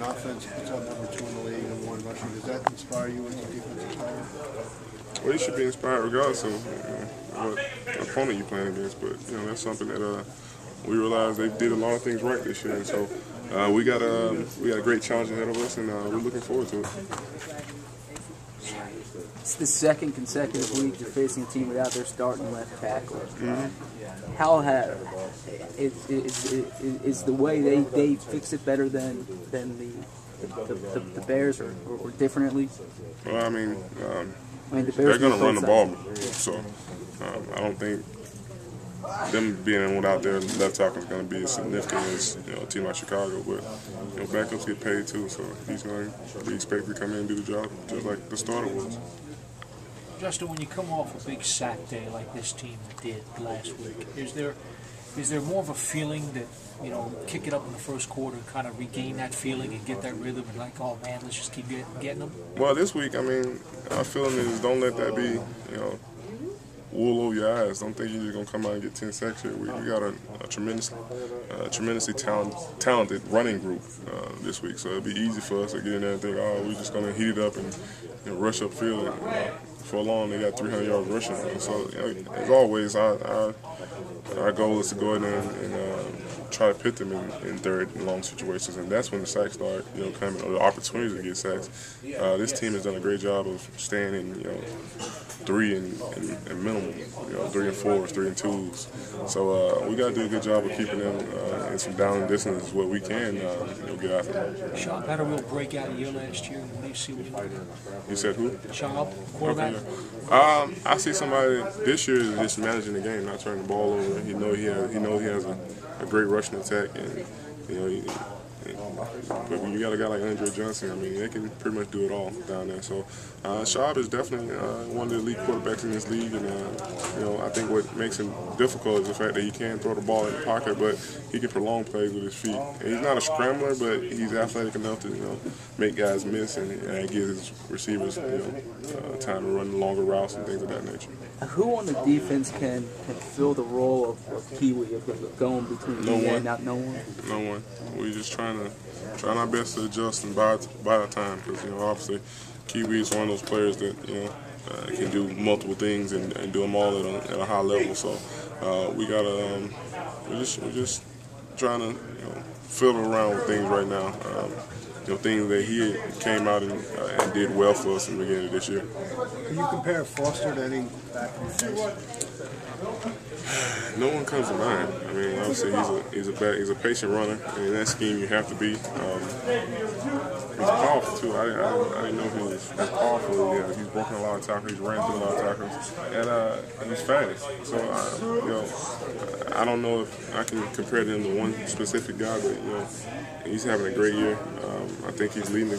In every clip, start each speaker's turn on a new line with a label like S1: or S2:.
S1: an offense puts out number 2 in the league and 1 rushing. Does that inspire you as a defensive player?
S2: Well, you should be inspired regardless of what opponent you're playing against. But that's something that we realize they did a lot of things right this year, and so we got a great challenge ahead of us, and we're looking forward to it.
S3: It's the second consecutive week you're facing a team without their starting left tackle.
S2: Mm-hmm.
S3: How is the way they fix it better than the Bears or different at least?
S2: Well, I mean
S3: the Bears
S2: they're going to run the ball,
S3: yeah.
S2: so I don't think them being without their left tackle is going to be as significant as a team like Chicago. But backups get paid too, so he's going to be expected to come in and do the job just like the starter was.
S4: Justin, when you come off a big sack day like this team did last week, is there more of a feeling that kick it up in the first quarter and kind of regain that feeling and get that rhythm and like, oh man, let's just keep getting them?
S2: Well, this week, I mean, our feeling is don't let that be wool over your eyes. Don't think you're just going to come out and get 10 sacks here. We got a tremendously talented running group this week, so it'll be easy for us to get in there and think, oh, we're just going to heat it up and rush up field. And, for long, they got 300 yards rushing. So, as always, our goal is to go in there and try to pit them in third and long situations, and that's when the sacks start, coming, or the opportunities to get sacks. This team has done a great job of staying in, 3 and minimum, 3 and 4s, 3 and 2s. So we got to do a good job of keeping them in some down distance is what we can, get after them.
S4: Schaub had a real breakout year last year. What do you see with him?
S2: You said who?
S4: Schaub, quarterback.
S2: Okay, I see somebody this year is just managing the game, not turning the ball over. He has a great rushing attack, and but when you got a guy like Andre Johnson, I mean, they can pretty much do it all down there. So Schaub is definitely one of the elite quarterbacks in this league, and I think what makes him difficult is the fact that he can throw the ball in the pocket, but he can prolong plays with his feet. And he's not a scrambler, but he's athletic enough to make guys miss, and it gives his receivers time to run longer routes and things of that nature.
S3: Who on the defense can fill the role of Kiwi, of going between and out? No one.
S2: No one. We're just trying our best to adjust and buy our time, because obviously Kiwi is one of those players that can do multiple things and do them all at a high level. So we're just trying to fiddle around with things right now. Things that he came out and did well for us in the beginning of this year.
S1: Can you compare Foster to any back in the face?
S2: No one comes to mind. I mean, obviously he's a patient runner, and in that scheme you have to be. He's powerful too. I didn't know he was as powerful. Yeah, he's broken a lot of tackles. He's ran through a lot of tackles, and he's fast. So I don't know if I can compare him to one specific guy, but he's having a great year. I think he's leading the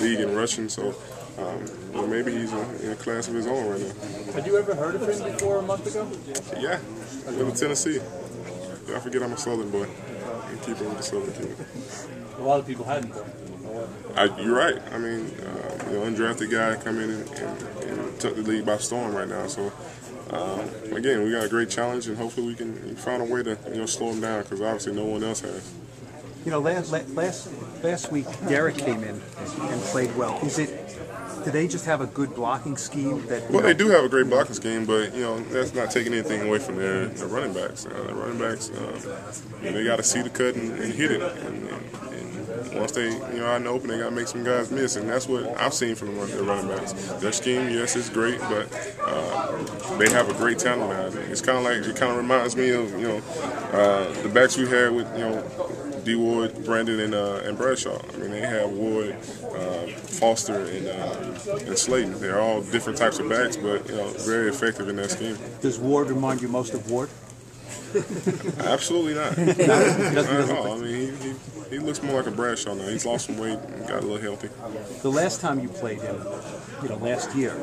S2: league in rushing. So. Maybe he's in a class of his own right now.
S5: Had you ever heard of him before a month ago?
S2: Yeah, with Tennessee. I forget I'm a Southern boy. And keep it with the Southern kid.
S5: A lot of people hadn't.
S2: You're right. I mean, undrafted guy come in and took the league by storm right now. So, again, we got a great challenge, and hopefully we can find a way to slow him down, because obviously no one else has.
S6: Last week Derek came in and played well. Do they just have a good blocking scheme?
S2: Well, they do have a great blocking scheme, but that's not taking anything away from their running backs. The running backs, they got to see the cut and hit it. And once they, out in the open, they got to make some guys miss, and that's what I've seen from their running backs. Their scheme, yes, it's great, but they have a great talent now. It kind of reminds me of the backs we had with D. Ward, Brandon, and Bradshaw. I mean, they have Ward, Foster, and Slayton. They're all different types of backs, but very effective in that scheme.
S6: Does Ward remind you most of Ward?
S2: Absolutely not. Not at all. I mean, he looks more like a Bradshaw now. He's lost some weight and got a little healthy.
S6: The last time you played him, last year,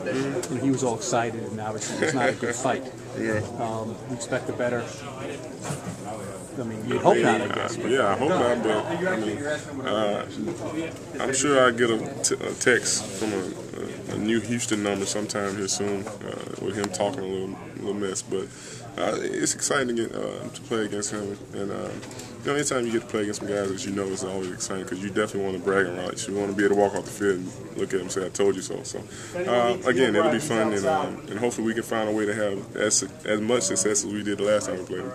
S6: he was all excited, and obviously it was not a good fight.
S2: Yeah.
S6: You expect a better. I mean, you hope not, I guess.
S2: Yeah, I hope not, but I mean, I'm sure I'll get a text from a new Houston number sometime here soon with him talking a little mess. But it's exciting to get to play against him, and anytime you get to play against some guys that you know, it's always exciting because you definitely want to brag and rights. You want to be able to walk off the field and look at them and say, "I told you so." So again, it'll be fun, and hopefully we can find a way to have as much success as we did the last time we played them.